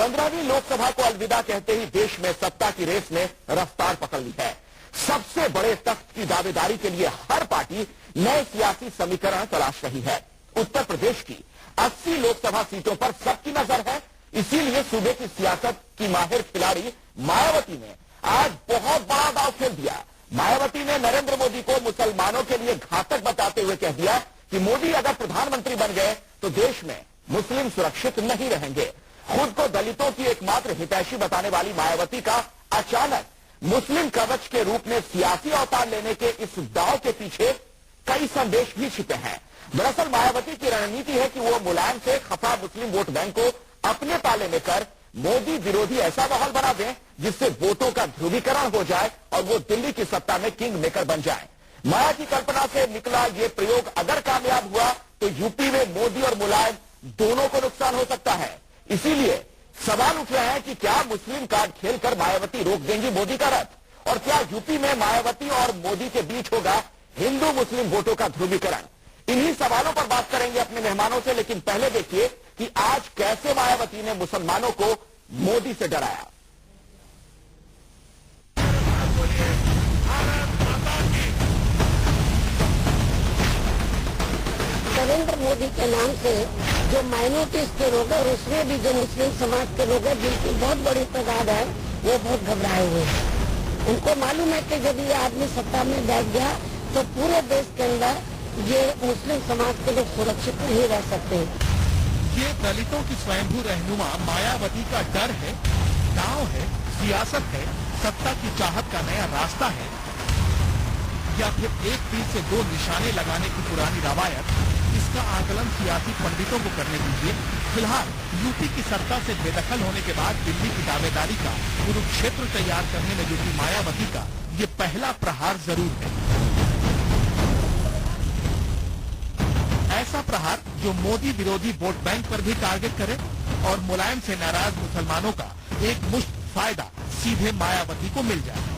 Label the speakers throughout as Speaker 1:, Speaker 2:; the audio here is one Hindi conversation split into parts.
Speaker 1: 15वीं लोकसभा को अलविदा कहते ही देश में सत्ता की रेस ने रफ्तार पकड़ ली है। सबसे बड़े तख्त की दावेदारी के लिए हर पार्टी नए सियासी समीकरण तलाश रही है। उत्तर प्रदेश की 80 लोकसभा सीटों पर सबकी नजर है। इसीलिए सूबे की सियासत की माहिर खिलाड़ी मायावती ने आज बहुत बड़ा दांव खेल दिया। मायावती ने नरेंद्र मोदी को मुसलमानों के लिए घातक बताते हुए कह दिया कि मोदी अगर प्रधानमंत्री बन गए तो देश में मुस्लिम सुरक्षित नहीं रहेंगे। खुद को दलितों की एकमात्र हितैषी बताने वाली मायावती का अचानक मुस्लिम कवच के रूप में सियासी अवतार लेने के इस दांव के पीछे कई संदेश भी छिपे हैं। दरअसल मायावती की रणनीति है कि वो मुलायम से खफा मुस्लिम वोट बैंक को अपने पाले में कर मोदी विरोधी ऐसा माहौल बना दें जिससे वोटों का ध्रुवीकरण हो जाए और वो दिल्ली की सत्ता में किंग मेकर बन जाए। माया की कल्पना से निकला ये प्रयोग अगर कामयाब हुआ तो यूपी में मोदी और मुलायम दोनों को नुकसान हो सकता है। इसीलिए सवाल उठ रहे हैं कि क्या मुस्लिम कार्ड खेलकर मायावती रोक देंगी मोदी का रथ, और क्या यूपी में मायावती और मोदी के बीच होगा हिंदू मुस्लिम वोटों का ध्रुवीकरण। इन्हीं सवालों पर बात करेंगे अपने मेहमानों से, लेकिन पहले देखिए कि आज कैसे मायावती ने मुसलमानों को मोदी से डराया।
Speaker 2: नरेंद्र मोदी के नाम से जो माइनॉरिटीज के लोग हैं और उसमें भी जो मुस्लिम समाज के लोग हैं जिनकी बहुत बड़ी तादाद है वो बहुत घबराए हुए हैं। उनको मालूम है कि जब ये आदमी सत्ता में बैठ गया तो पूरे देश के अंदर ये मुस्लिम समाज के लोग सुरक्षित नहीं रह सकते।
Speaker 3: ये दलितों की स्वयंभू रहनुमा मायावती का डर है, दांव है, सियासत है, सत्ता की चाहत का नया रास्ता है, या फिर एक तीर से दो निशाने लगाने की पुरानी रवायत। इसका आकलन सियासी पंडितों को करने दीजिए। फिलहाल यूपी की सत्ता से बेदखल होने के बाद दिल्ली की दावेदारी का कुरुक्षेत्र तैयार करने में जुटी मायावती का ये पहला प्रहार जरूर है। ऐसा प्रहार जो मोदी विरोधी वोट बैंक पर भी टारगेट करे और मुलायम से नाराज मुसलमानों का एक मुश्त फायदा सीधे मायावती को मिल जाए।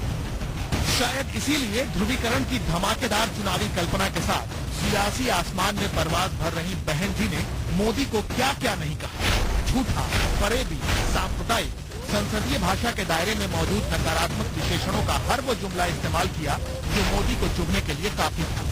Speaker 3: शायद इसीलिए ध्रुवीकरण की धमाकेदार चुनावी कल्पना के साथ सियासी आसमान में परवाज भर रही बहन जी ने मोदी को क्या क्या नहीं कहा। झूठा, फरेबी, सांप्रदायिक, संसदीय भाषा के दायरे में मौजूद नकारात्मक विशेषणों का हर वो जुमला इस्तेमाल किया जो मोदी को चुभने के लिए काफी था।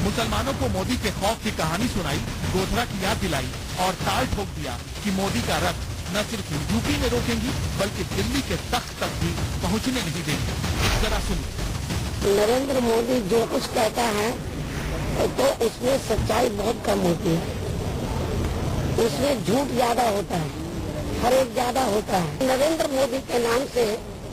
Speaker 3: मुसलमानों को मोदी के खौफ की कहानी सुनाई, गोधरा की याद दिलाई और ताल ठोक दिया कि मोदी का रथ न सिर्फ यूपी में रोकेंगी बल्कि दिल्ली के तख्त तक भी पहुंचने नहीं देंगे। जरा सुनिए।
Speaker 2: नरेंद्र मोदी जो कुछ कहता है तो उसमें सच्चाई बहुत कम होती है, उसमें झूठ ज्यादा होता है, फरेब ज्यादा होता है। नरेंद्र मोदी के नाम से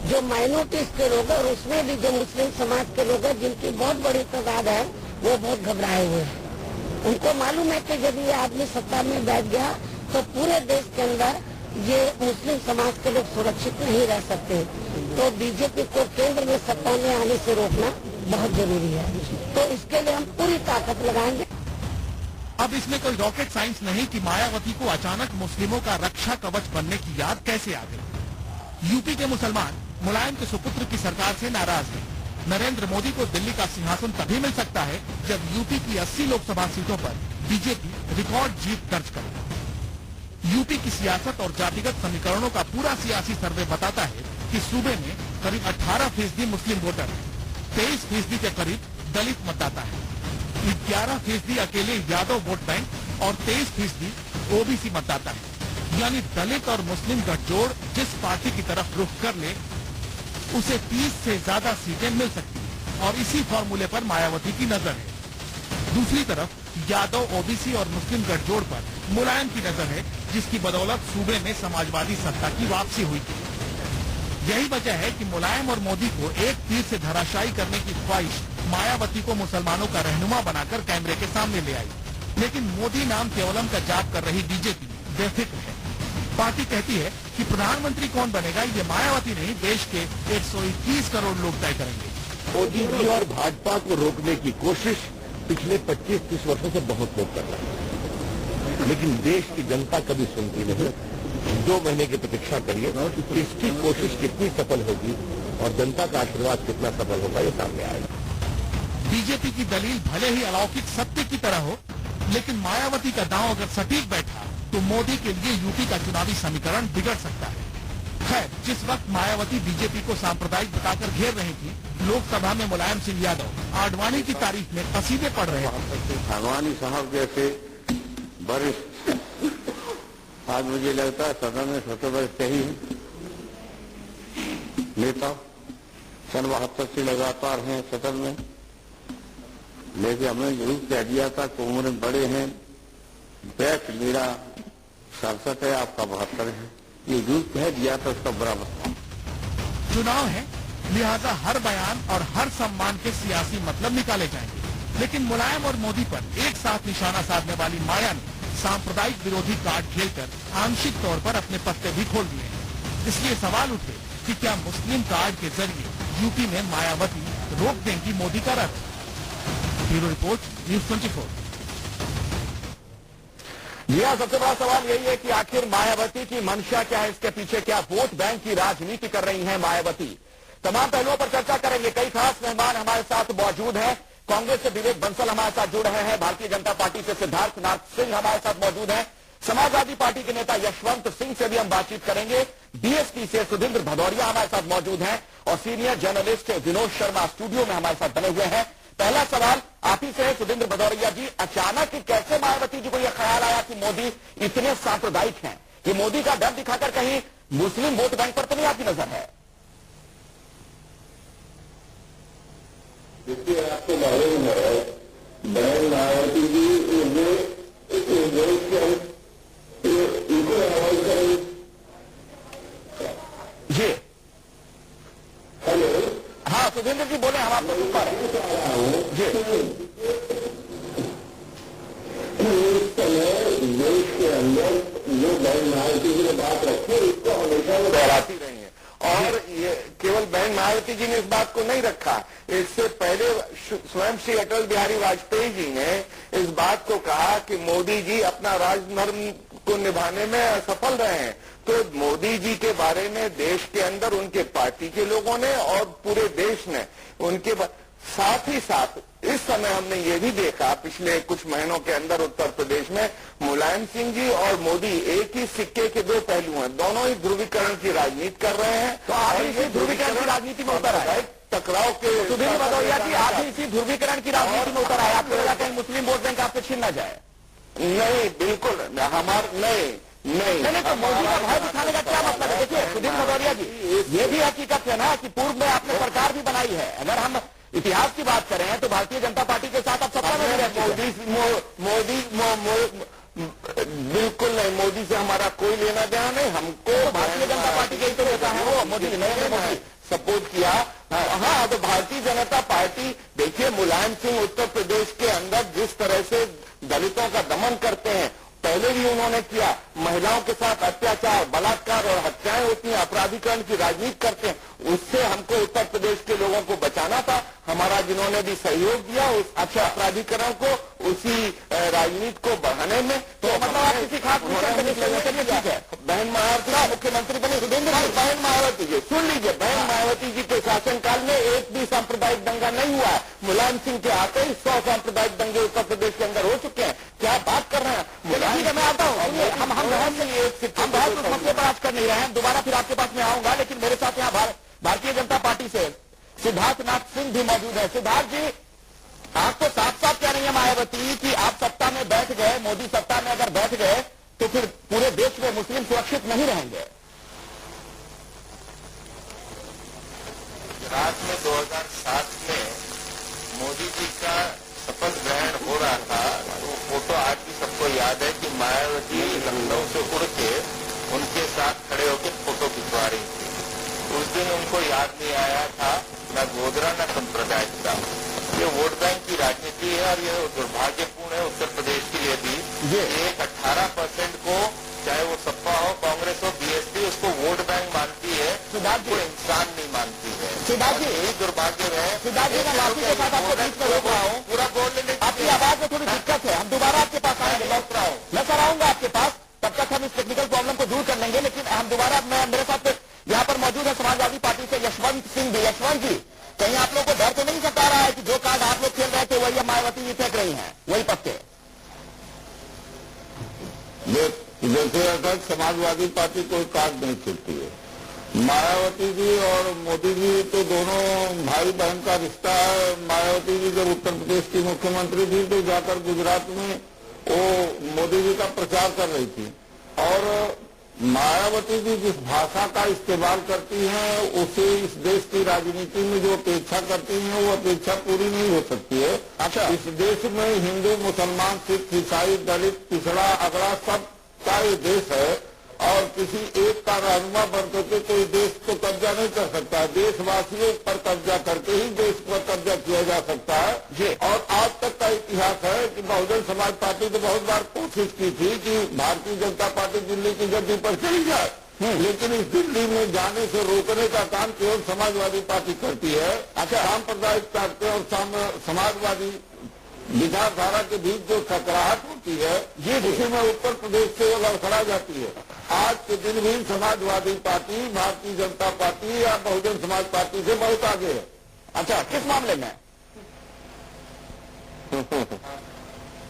Speaker 2: जो माइनॉरिटीज के लोग हैं और उसमें भी जो मुस्लिम समाज के लोग हैं जिनकी बहुत बड़ी तादाद है वो बहुत घबराए हुए हैं। उनको मालूम है कि जब ये आदमी सत्ता में बैठ गया तो पूरे देश के अंदर ये मुस्लिम समाज के लोग सुरक्षित नहीं रह सकते। तो बीजेपी को केंद्र में सत्ता में आने से रोकना बहुत जरूरी है। तो इसके लिए हम पूरी ताकत लगाएंगे।
Speaker 3: अब इसमें कोई रॉकेट साइंस नहीं कि मायावती को अचानक मुस्लिमों का रक्षा कवच बनने की याद कैसे आ गई। यूपी के मुसलमान मुलायम के सुपुत्र की सरकार से नाराज हैं। नरेंद्र मोदी को दिल्ली का सिंहासन तभी मिल सकता है जब यूपी की 80 लोकसभा सीटों पर बीजेपी रिकॉर्ड जीत दर्ज करे। यूपी की सियासत और जातिगत समीकरणों का पूरा सियासी सर्वे बताता है कि सूबे में करीब 18% मुस्लिम वोटर, 23% के करीब दलित मतदाता है, 11% अकेले यादव वोट बैंक और 23% ओबीसी मतदाता है। यानी दलित और मुस्लिम गठजोड़ जिस पार्टी की तरफ रुख कर ले उसे 30 से ज्यादा सीटें मिल सकती है और इसी फॉर्मूले पर मायावती की नजर है। दूसरी तरफ यादव, ओबीसी और मुस्लिम गठजोड़ पर मुलायम की नजर है जिसकी बदौलत सूबे में समाजवादी सत्ता की वापसी हुई थी। यही वजह है कि मुलायम और मोदी को एक तीर से धराशायी करने की ख्वाहिश मायावती को मुसलमानों का रहनुमा बनाकर कैमरे के सामने ले आई। लेकिन मोदी नाम केवलम का जाप कर रही बीजेपी बेफिक्र है। पार्टी कहती है कि प्रधानमंत्री कौन बनेगा ये मायावती नहीं देश के 121 करोड़ लोग तय करेंगे।
Speaker 1: मोदी जी और भाजपा को रोकने की कोशिश पिछले 25-30 वर्षों से बहुत लोग कर रहे हैं, लेकिन देश की जनता कभी सुनती नहीं। 2 महीने की प्रतीक्षा करिए, इसकी कोशिश कितनी सफल होगी और जनता का आशीर्वाद कितना सफल होगा ये सामने आएगा।
Speaker 3: बीजेपी की दलील भले ही अलौकिक सत्य की तरह हो, लेकिन मायावती का दांव अगर सटीक बैठा तो मोदी के लिए यूपी का चुनावी समीकरण बिगड़ सकता है। खैर, जिस वक्त मायावती बीजेपी को सांप्रदायिक बताकर घेर रही थी, लोकसभा में मुलायम सिंह यादव आडवाणी की तारीफ में कसीदे पढ़ रहे थे।
Speaker 4: आडवाणी साहब जैसे वरिष्ठ, आज मुझे लगता है सदन में सबसे वरिष्ठ ही नेता, 72 से लगातार हैं सदन में, लेकिन हमने जरूर कह दिया था कि उम्र में बड़े हैं, बैठ मेरा 67 है, आपका 72 है, ये जरूर कह दिया था, उसका बुरा मतलब।
Speaker 3: चुनाव है, लिहाजा हर बयान और हर सम्मान के सियासी मतलब निकाले जाएंगे, लेकिन मुलायम और मोदी पर एक साथ निशाना साधने वाली माया ने सांप्रदायिक विरोधी कार्ड खेलकर आंशिक तौर पर अपने पत्ते भी खोल दिए हैं। इसलिए सवाल उठे कि क्या मुस्लिम कार्ड के जरिए यूपी में मायावती रोक देंगी मोदी का रथ। Bureau report, news 24।
Speaker 1: जी हाँ, सबसे बड़ा सवाल यही है कि आखिर मायावती की मंशा क्या है, इसके पीछे क्या वोट बैंक की राजनीति कर रही है मायावती। तमाम पहलुओं पर चर्चा करेंगे। कई खास मेहमान हमारे साथ मौजूद हैं। कांग्रेस से विवेक बंसल हमारे साथ जुड़ रहे हैं, भारतीय जनता पार्टी से सिद्धार्थ नाथ सिंह हमारे साथ मौजूद हैं, समाजवादी पार्टी के नेता यशवंत सिंह से भी हम बातचीत करेंगे, बीएसपी से सुधींद्र भदौरिया हमारे साथ मौजूद हैं और senior journalist Vinod Sharma studio में हमारे साथ बने हुए हैं। पहला सवाल आप ही से है सुधींद्र भदौरिया जी, अचानक कैसे मायावती जी को यह ख्याल आया कि मोदी इतने सांप्रदायिक हैं कि मोदी का डर दिखाकर कहीं मुस्लिम वोट बैंक पर तो नहीं आपकी नजर है?
Speaker 4: देखिए, आपको मालूम है बहन मायावती जी इनको हवाई करें।
Speaker 1: जी
Speaker 4: हेलो,
Speaker 1: हाँ सुधींद्र जी बोले, हम आपको सुन पा रहे हैं जी।
Speaker 4: इस समय देश के अंदर जो बहन मायावती जी ने बात रखी इसको हमेशा वो दोहराती रही है, और ये केवल बहन मायावती जी ने इस बात को नहीं रखा, इससे पहले स्वयं श्री अटल बिहारी वाजपेयी जी ने इस बात को कहा कि मोदी जी अपना राजधर्म को निभाने में असफल रहे हैं। तो मोदी जी के बारे में देश के अंदर उनके पार्टी के लोगों ने और पूरे देश ने उनके साथ ही साथ इस समय हमने ये भी देखा पिछले कुछ महीनों के अंदर उत्तर प्रदेश में मुलायम सिंह जी और मोदी एक ही सिक्के के दो पहलू हैं, दोनों ही ध्रुवीकरण की राजनीति कर रहे हैं।
Speaker 1: तो आप इसी ध्रुवीकरण की राजनीति में उतर आए,
Speaker 4: टकराव के
Speaker 1: सुधींद्र भदौरिया जी, आप ही इसी ध्रुवीकरण की राजनीति में उतर आए, आपको लगा कहीं मुस्लिम वोट बैंक आपसे छीन न जाए?
Speaker 4: नहीं, बिल्कुल हमारे नहीं,
Speaker 1: तो मोदी का भय दिखाने का क्या मतलब है? देखिए सुधींद्र भदौरिया जी, ये भी हकीकत है ना कि पूर्व में आपने सरकार भी बनाई है। अगर हम इतिहास की बात करें तो भारतीय जनता पार्टी के साथ आप सत्ता में भी रहते हैं।
Speaker 4: मोदी बिल्कुल नहीं, मोदी से हमारा कोई लेना देना नहीं। हमको
Speaker 1: भारतीय जनता पार्टी के ही तो नेता है वो, मोदी नरेंद्र मोदी
Speaker 4: सपोर्ट किया। हाँ, तो भारतीय जनता पार्टी, देखिए मुलायम सिंह उत्तर प्रदेश के अंदर जिस तरह से दलितों का दमन करते हैं, पहले भी उन्होंने किया, महिलाओं के साथ अत्याचार, बलात्कार और हत्याएं होती हैं, अपराधीकरण की राजनीति करते हैं, उससे हमको उत्तर प्रदेश के लोगों को बचाना था। हमारा जिन्होंने भी सहयोग दिया उस अच्छा अपराधीकरण को, उसी राजनीति को बढ़ाने में, तो
Speaker 1: मतलब आप किसी खास ठीक है।
Speaker 4: बहन मायावती
Speaker 1: मुख्यमंत्री बने सुधींद्र,
Speaker 4: बहन मायावती जी सुन लीजिए, बहन मायावती जी के शासनकाल में एक भी सांप्रदायिक दंगा नहीं हुआ है। मुलायम सिंह के आते ही 100 सांप्रदायिक दंगे उत्तर प्रदेश के अंदर हो चुके हैं। क्या बात कर रहे हैं?
Speaker 1: मैं आता हूँ, हम बहस उस मसले पर आज कर नहीं रहे हैं, दोबारा फिर आपके पास में आऊंगा, लेकिन मेरे साथ यहाँ भारतीय जनता पार्टी से सिद्धार्थ नाथ सिंह भी मौजूद है। सिद्धार्थ जी, आप तो साफ साफ कह रही है मायावती कि आप सत्ता में बैठ गए, मोदी सत्ता में अगर बैठ गए तो फिर पूरे देश में मुस्लिम सुरक्षित नहीं रहेंगे।
Speaker 4: गुजरात में 2007 में मोदी जी का शपथ ग्रहण हो रहा था, वो फोटो आज भी सबको याद है कि मायावती लखनऊ से उड़ के उनके साथ खड़े होकर फोटो खिंचवा रही थी। उस दिन उनको याद नहीं आया था न गोधरा न संप्रदायिकता। ये वोट बैंक की राजनीति है और ये दुर्भाग्यपूर्ण है उत्तर प्रदेश के लिए भी। एक 18% को, चाहे वो सपा हो, कांग्रेस हो, बीएसपी, उसको वोट बैंक मानती है, वो इंसान नहीं मानती है।
Speaker 1: सिद्धार्थ जी,
Speaker 4: यही दुर्भाग्य है।
Speaker 1: सिद्धार्थ जी, मैं माफी के साथ आपको बीच में रोक रहा हूँ,
Speaker 4: पूरा बोल लेने,
Speaker 1: आपकी आवाज में थोड़ी दिक्कत है, हम दोबारा आपके पास आएंगे, लौट रहा हूँ, मैं सर आऊंगा आपके पास, तब तक हम इस टेक्निकल प्रॉब्लम को दूर कर लेंगे। लेकिन हम दोबारा, मेरे साथ यहाँ पर मौजूद है समाजवादी पार्टी से यशवंत सिंह भी। यशवंत जी, कहीं आप लोग को डर तो नहीं सता रहा है कि जो कार्ड आप लोग खेल रहे थे वही मायावती जी फेंक रही हैं, वही पत्ते?
Speaker 4: अगर समाजवादी पार्टी कोई कार्ड नहीं खेलती है। मायावती जी और मोदी जी तो दोनों भाई बहन का रिश्ता है। मायावती जी जब उत्तर प्रदेश की मुख्यमंत्री थी तो जाकर गुजरात में वो मोदी जी का प्रचार कर रही थी, और मायावती जी जिस भाषा का इस्तेमाल करती हैं उसे इस देश की राजनीति में जो अपेक्षा करती हैं वो अपेक्षा पूरी नहीं हो सकती है। अच्छा, इस देश में हिंदू, मुसलमान, सिख, ईसाई, दलित, पिछड़ा, अगड़ा सब का ये देश है, और किसी एक का रहनुमा बनकर के कोई देश को कब्जा नहीं कर सकता है। देशवासियों पर कब्जा करके ही देश पर कब्जा किया जा सकता है। और आज तक का इतिहास है कि बहुजन समाज पार्टी ने बहुत बार कोशिश की थी कि भारतीय जनता पार्टी दिल्ली की गद्दी पर चली जाए, लेकिन इस दिल्ली में जाने से रोकने का काम केवल समाजवादी पार्टी करती है। अच्छा, सांप्रदायिक ताकतें और समाजवादी विचारधारा के बीच जो टकराहट होती है ये उसी में उत्तर प्रदेश से लड़खड़ा जाती है। आज के दिन भी समाजवादी पार्टी भारतीय जनता पार्टी या बहुजन समाज पार्टी से बहुत आगे है।
Speaker 1: अच्छा, किस मामले में?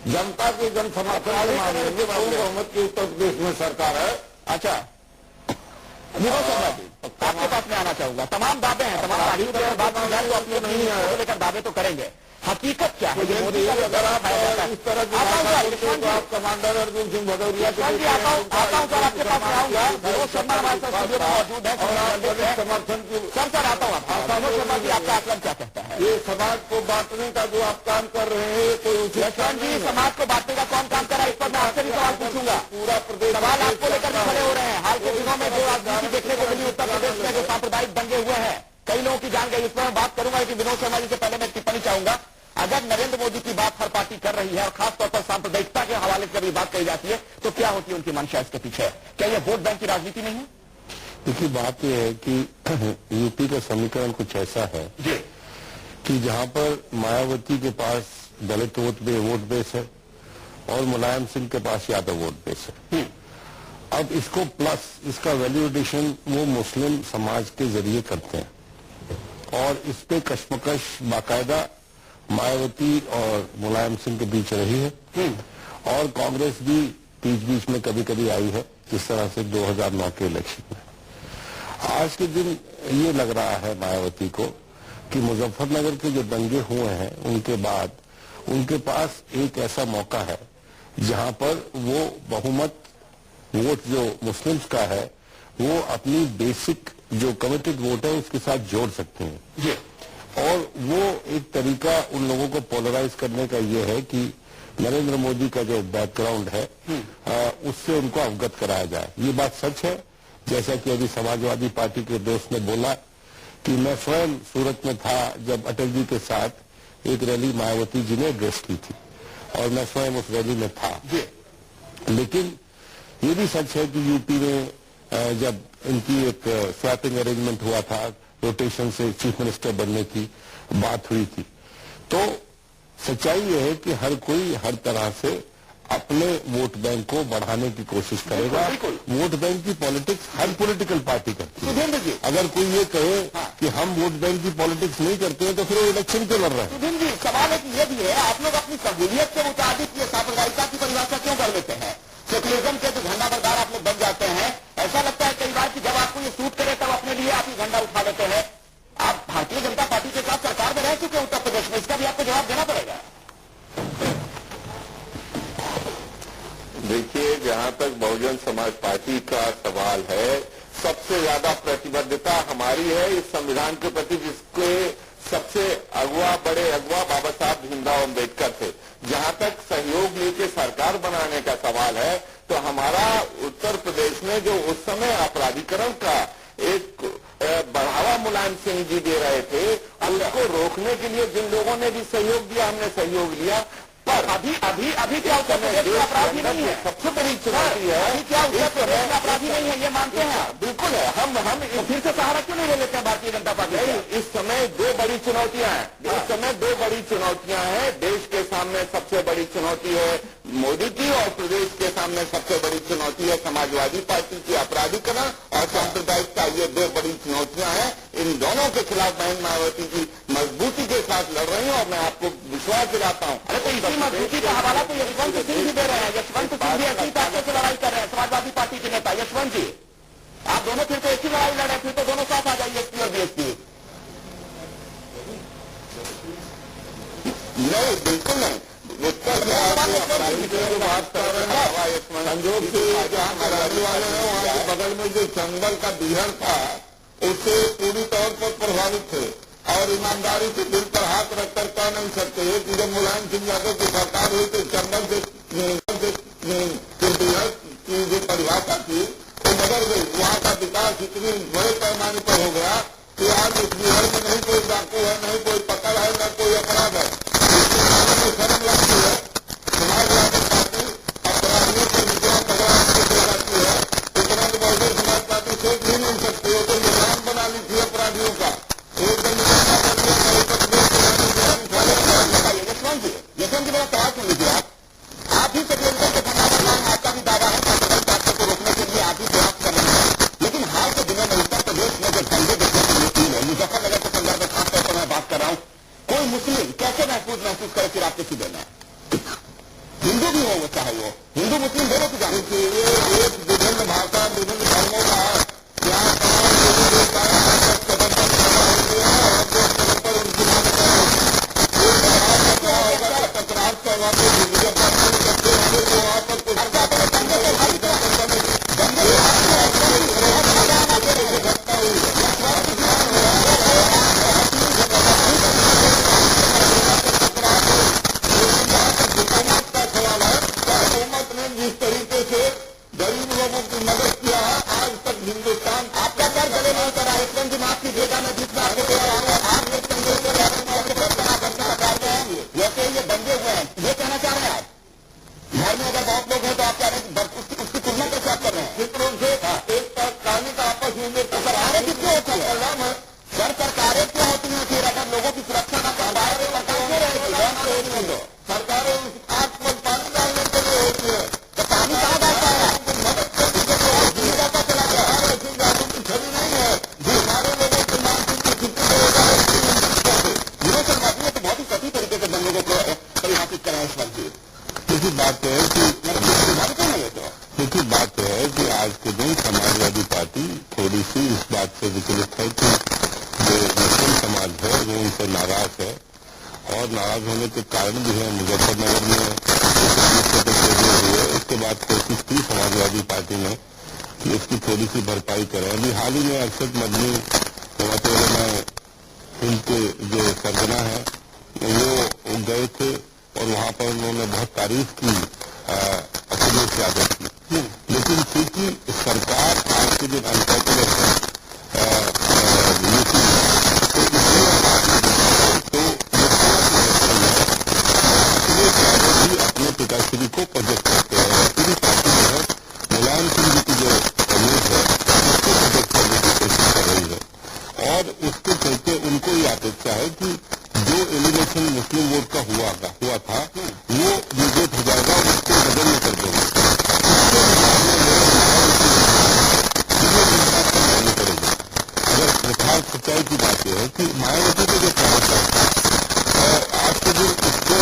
Speaker 4: जनता के जन समर्थन के मामले में बहुमत की उत्तर प्रदेश में सरकार है।
Speaker 1: अच्छा, विनोद शर्मा जी, आपके पास में आना चाहूंगा। तमाम दावे हैं, तमाम पार्टियों पर बात की जाए तो अपने नहीं है लेकर दावे तो करेंगे। हकीकत क्या है? मोदी का
Speaker 4: अगर आप इस तरह की आप कमांडर अर्जुन सिंह भदौरिया
Speaker 1: आता हूँ सर, आपके पास आऊंगा। विनोद शर्मा हमारे साथ स्टूडियो में मौजूद है।
Speaker 4: समर्थन की
Speaker 1: सर आता हूँ। विनोद शर्मा जी, आपका आकलन क्या कहता है?
Speaker 4: ये समाज को बांटने का जो आप काम कर रहे हैं कोई
Speaker 1: लक्ष्मण जी, समाज को बांटने का कौन काम कर रहा है? इस पर मैं आपसे भी सवाल पूछूंगा।
Speaker 4: पूरा प्रदेश
Speaker 1: सवाल आपको लेकर भी खड़े हो रहे हैं। हाल के दिनों में जो राजनीति देखने को मिली उत्तर प्रदेश में, जो सांप्रदायिक दंगे हुए हैं, कई लोगों की जान गई, इस पर मैं बात करूंगा। लेकिन विनोद शर्मा जी से पहले मैं टिप्पणी चाहूंगा। अगर नरेंद्र मोदी की बात हर पार्टी कर रही है और खासतौर पर सांप्रदायिकता के हवाले से भी बात कही जाती है, तो क्या होती है उनकी मंशा इसके पीछे? क्या यह वोट बैंक की राजनीति नहीं है?
Speaker 5: देखिए, बात यह है कि यूपी का समीकरण कुछ ऐसा है कि जहां पर मायावती के पास दलित वोट बेस है और मुलायम सिंह के पास यादव वोट बेस है। अब इसको प्लस इसका वैल्यूएडिशन वो मुस्लिम समाज के जरिए करते हैं, और इस पे कशमकश बाकायदा मायावती और मुलायम सिंह के बीच रही है, और कांग्रेस भी बीच बीच में कभी कभी आई है, जिस तरह से 2009 के इलेक्शन में। आज के दिन ये लग रहा है मायावती को कि मुजफ्फरनगर के जो दंगे हुए हैं उनके बाद उनके पास एक ऐसा मौका है जहां पर वो बहुमत वोट जो मुस्लिम्स का है वो अपनी बेसिक जो कमिटेड वोट है उसके साथ जोड़ सकते हैं। और वो एक तरीका उन लोगों को पोलराइज करने का ये है कि नरेंद्र मोदी का जो बैकग्राउंड है उससे उनको अवगत कराया जाए। ये बात सच है, जैसा कि अभी समाजवादी पार्टी के दोस्त ने बोला कि मैं स्वयं सूरत में था जब अटल जी के साथ एक रैली मायावती जी ने एड्रेस की थी, और मैं स्वयं उस रैली में था। लेकिन ये भी सच है कि यूपी में जब इनकी एक स्वैपिंग अरेंजमेंट हुआ था, रोटेशन से चीफ मिनिस्टर बनने की बात हुई थी, तो सच्चाई यह है कि हर कोई हर तरह से अपने वोट बैंक को बढ़ाने की कोशिश करेगा। वोट बैंक की पॉलिटिक्स हर पॉलिटिकल पार्टी करती है। अगर कोई ये कहे कि हम वोट बैंक की पॉलिटिक्स नहीं करते हैं तो फिर वो इलेक्शन क्यों लड़ रहे हैं?
Speaker 1: सुधीर जी, सवाल एक ये भी है, आप लोग अपनी सहूलियत के मुताबिक ये सांप्रदायिकता की परिभाषा क्यों कर लेते हैं? सेकुलरिज्म के जो झंडा बरदार आप लोग बन जाते हैं, ऐसा लगता है कई बार कि जब आपको ये सूट करे तब अपने लिए आप ही झंडा उठा लेते हैं। आप भारतीय जनता पार्टी के साथ सरकार में रह चुके उत्तर प्रदेश में, इसका भी आपको जवाब देना पड़ेगा।
Speaker 4: देखिए, जहां तक बहुजन समाज पार्टी का सवाल है, सबसे ज्यादा प्रतिबद्धता हमारी है इस संविधान के प्रति, जिसके सबसे बड़े अगुवा बाबा साहब भीमराव अम्बेडकर थे। जहां तक सहयोग लेके सरकार बनाने का सवाल है, तो हमारा उत्तर प्रदेश में जो उस समय अपराधीकरण का एक बढ़ावा मुलायम सिंह जी दे रहे थे, उसको रोकने के लिए जिन लोगों ने भी सहयोग दिया, हमने सहयोग लिया। पर अभी क्या उत्तर प्रदेश में अपराधी नहीं है? सबसे बड़ी चुनौती है। अभी क्या उत्तर प्रदेश में अपराधी नहीं है, ये मानते हैं? बिल्कुल है। हम फिर से सहारा क्यों नहीं ले लेते हैं भारतीय जनता पार्टी? इस समय दो बड़ी चुनौतियां हैं। इस समय दो बड़ी चुनौतियां हैं। देश के सामने सबसे बड़ी चुनौती है मोदी की और प्रदेश के सामने सबसे बड़ी चुनौती है समाजवादी पार्टी की अपराधीकरण और सांप्रदायिकता। ये दो बड़ी चुनौतियां हैं। इन दोनों के खिलाफ बहन मायावती जी मजबूती के साथ लड़ रही हैं और मैं आपको विश्वास दिलाता हूं।
Speaker 1: अरे तो इसी मजबूती का हवाला तो यशवंत सिंह भी दे रहे हैं। यशवंत सिंह भी ऐसी ताकत से लड़ाई कर रहे हैं, समाजवादी पार्टी के नेता यशवंत जी। आप दोनों फिर तो एक ही लड़ाई लड़ रहे, फिर तो दोनों साथ आ जाइए, एसपी और बीएसपी।
Speaker 4: नहीं, बिल्कुल नहीं। उत्तर जो बात कर रहे हैं संजोग से जहाँ के रहने वाले हैं वहाँ के बगल में जो चंबल का बिहार था उससे पूरी तौर पर प्रभावित थे और ईमानदारी से दिल पर हाथ रखकर कह नहीं सकते कि जब मुलायम सिंह यादव की सरकार हुई तो चंबल से बिहार की जो परिभाषा थी वो बदल गई। वहाँ का विकास इतनी बड़े पैमाने पर हो गया कि आज इस बिहार में नहीं कोई डाकू है, नहीं कोई पकड़ है, न कोई अपराध है। शर्म लगती है समाजवादी पार्टी अपराधियों को जितना पकड़ा दे जाती है उतना तो बहुजन समाज पार्टी सोच ही नहीं सकती। वो तो निशान बना ली थी अपराधियों का एकदम।
Speaker 1: यशवंत जी मेरा सवाल सुन लीजिए। आप ही षड्यंत्र के खिलाफ आपका भी दावा है सांप्रदायिक को रोकने के लिए आप ही प्रयास कर रहे हैं, लेकिन हाल के दिनों में उत्तर प्रदेश में जो दंगे देखने को मिलती है, मुजफ्फरनगर के संदर्भ में खासतौर पर मैं बात कर रहा हूँ, कोई मुस्लिम कैसे महसूस करे फिर आपके सीधे में? हिंदू भी हो वो, चाहे वो हिंदू मुस्लिम दोनों की जाने की एक विभिन्न भाषा विभिन्न धर्मों का यहाँ तमाम लोगों के जिस तरीके से गरीब लोगों की मदद किया है आज तक हिंदुस्तान आपका कर गले नहीं करा। यशवंत जी माफ कीजिएगा, मैं जितना आपको कह रहा हूँ आप एक वैसे ये दंगे हुए हैं, ये कहना चाह रहे हैं आप घर में अगर बहुत लोग हैं तो आप कह रहे हैं उसकी तुलना कैसे आप कर रहे हैं? चित्रों से एक कहानी का आपस में सरकारें कितनी होती है? सर सरकारें क्यों होती हैं फिर अगर लोगों की सुरक्षा का सरकारें आग पर पानी डालने के लिए होती है तो पानी कहाँ डालता है? चला गया की छवि नहीं है जो हमारे लोगों के मानसिक की छुट्टी विरोधवादियों तो बहुत ही सही तरीके से दंगों को परिभाषित करें। यशवंत जी
Speaker 5: देखिए बात है कि आज के दिन समाजवादी पार्टी थोड़ी सी इस बात से विचलित है कि जो मुस्लिम समाज है वो उनसे नाराज है और नाराज होने के कारण भी है। मुजफ्फरनगर में हुए उसके बाद कोशिश की समाजवादी पार्टी ने कि इसकी थोड़ी सी भरपाई करें। अभी हाल ही में अरशद मदनी में उनके जो सरगना है वो गए थे और वहां पर उन्होंने बहुत तारीफ की अखिलेश यादव की, लेकिन चूंकि सरकार आज के दिन अनपॉपुलर है अपने पिताश्री को प्रोजेक्ट करते हैं। पूरी पार्टी जो है मुलायम सिंह जी की जो इमेज है उसको प्रोजेक्ट करने की कोशिश कर रही है और उसके चलते उनको ये अपेक्षा है कि जो एलिमिनेशन मुस्लिम वोट का हुआ था वो रिजेक्ट हो जाएगा और उसको बदल में कर देंगे। अगर यथार्थ सच्चाई की बात यह है कि मायावती के जो कार्यकाल था आज के दिन उसको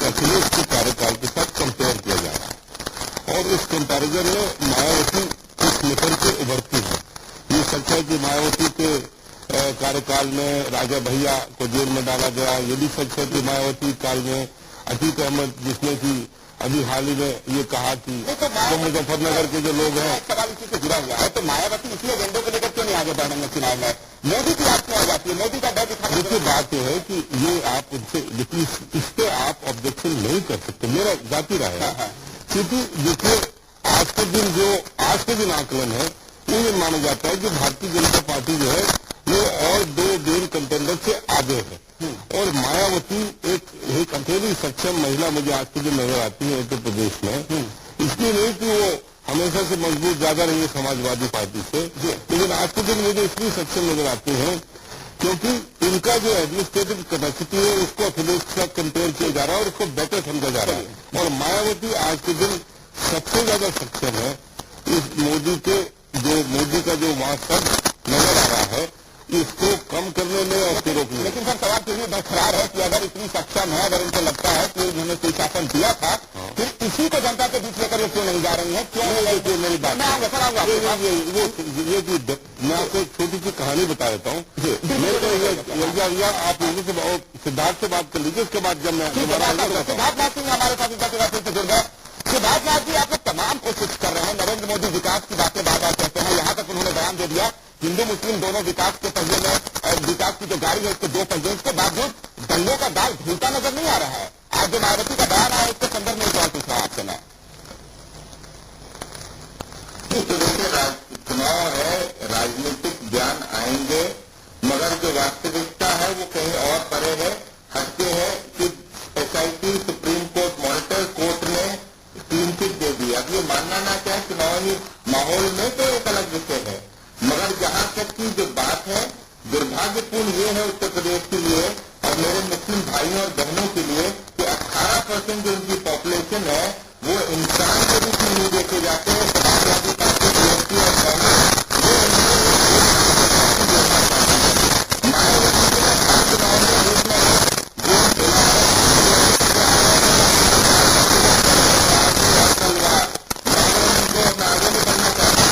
Speaker 5: अखिलेश के कार्यकाल के साथ कंपेयर किया जा रहा है और उस कंपैरिजन में मायावती कुछ निकल के उभरती है। ये सच है कि मायावती के कार्यकाल में राजा भैया को जेल में डाला गया। ये भी सच है कि मायावती काल में अतीक अहमद जिसने की अभी हाल ही में ये कहा कि जो मुजफ्फरनगर के जो लोग हैं
Speaker 1: सवाल इसी से जुड़ा हुआ है तो मायावती इसी एजेंडों को लेकर क्यों नहीं आगे बढ़ेंगे चुनाव में? मोदी की बात क्यों आ जाती है? मोदी का डर दिखाना।
Speaker 5: देखिए बात यह है कि ये आप उनसे इस पे आप ऑब्जेक्शन नहीं कर सकते, मेरा जाती राय है। क्योंकि देखिए आज के दिन आकलन है वो ये माना जाता है कि भारतीय जनता पार्टी जो है वो और दो मेन कंटेंडर से आगे है और मायावती एक अकेली सक्षम महिला मुझे आज के दिन नजर आती है उत्तर प्रदेश में। इसलिए नहीं कि वो हमेशा से मजबूत ज्यादा रही है समाजवादी पार्टी से, लेकिन आज के दिन मुझे इतनी सक्षम नजर आती है क्योंकि इनका जो एडमिनिस्ट्रेटिव कैपेसिटी है उसको अखिलेश के साथ कंपेयर किया जा रहा है और उसको बेटर समझा जा रहा है। और मायावती आज के दिन सबसे ज्यादा सक्षम है इस मोदी का जो वहां सब नजर आ रहा है इसको कम करने में और उसको रोकने में।
Speaker 1: लेकिन सर सवाल फिर भी बरकरार है कि अगर इतनी सक्षम है, अगर उनको लगता है कि उन्होंने कोई शासन दिया था, फिर इसी को जनता के बीच लेकर क्यों नहीं जा रही है? क्यों नहीं? मेरी बात मैं आऊंगा सर, आऊंगा।
Speaker 5: मैं आपको एक छोटी सी कहानी बता देता हूँ। मेरे को आप लोगों से सिद्धार्थ से बात कर लीजिए, उसके बाद जब मैं
Speaker 1: सिद्धार्थ सिंह हमारे साथ से जुड़ गए। सिद्धार्थ जी, आप लोग तमाम कोशिश कर रहे हैं, नरेंद्र मोदी विकास की बातें बार बार कहते हैं, यहाँ तक उन्होंने बयान दे दिया हिंदू मुस्लिम दोनों विकास के पहिए में, विकास की जो गाड़ी है उसके दो पहिए, इसके बावजूद दंगों का दाल घूलता नजर नहीं आ रहा है। आज जो मायावती का बयान आया इसके संदर्भ में सवाल पूछ रहा आपसे मैं।
Speaker 4: चुनाव है, राजनीतिक ज्ञान आएंगे, मगर जो वास्तविकता है वो कहीं और परे है, हटके है कि SIT supreme court monitor court ने क्लीन चिट दे दी। अब ये मानना ना चाहे चुनावी माहौल में तो एक अलग विषय है, मगर जहां तक की जो बात है, दुर्भाग्यपूर्ण ये है उत्तर प्रदेश के लिए और मेरे मुस्लिम भाइयों और बहनों के लिए कि 18% जो उनकी पॉपुलेशन है वो इंसान के रूप में नहीं देखे जाते हैं। समाजवादी पार्टी, बीएसपी और कांग्रेस मायावती के हर चुनाव में देखना है आगे निकलना चाहता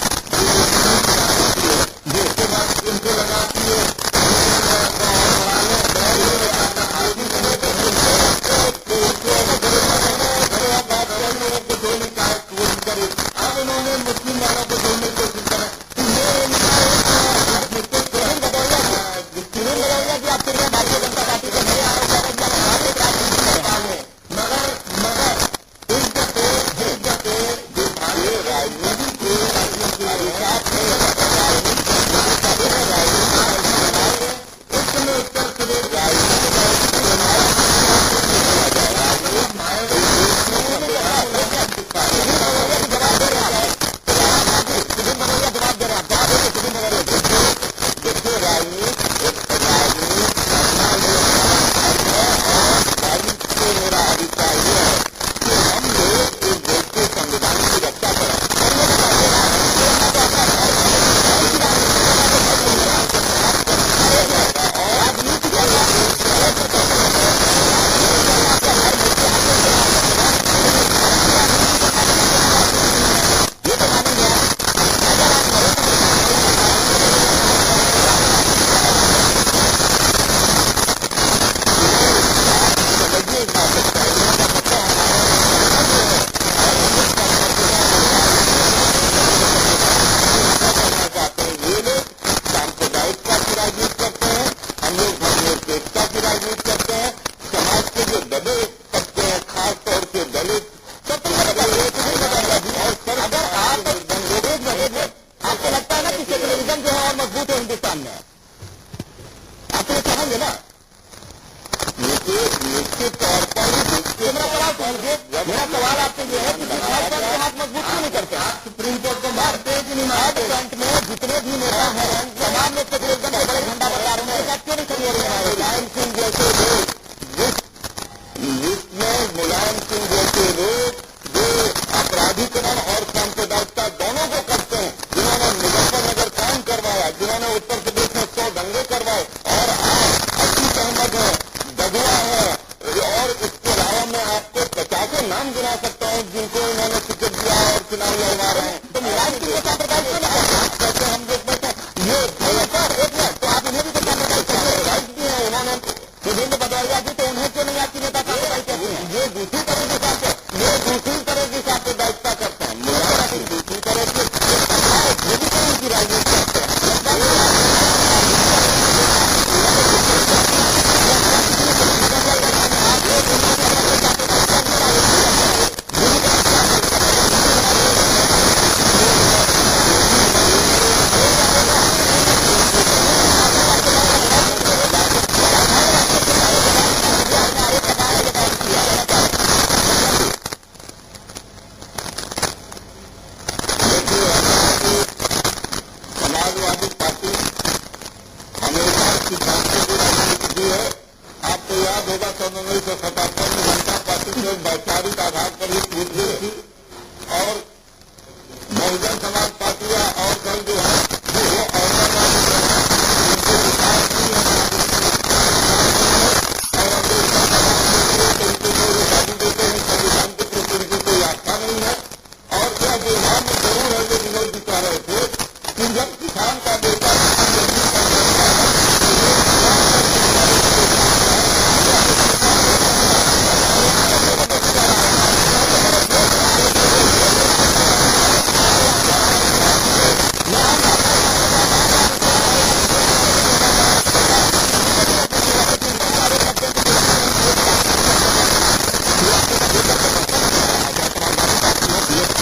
Speaker 4: जिसके बाद इनको लगा कि ये अब उन्होंने मुस्लिम वालों को जोड़ने की कोशिश करा। भारतीय जनता पार्टी के नए मगर इज्जत जो भारतीय राजनीति के उसमें उत्तर प्रदेश उन्होंने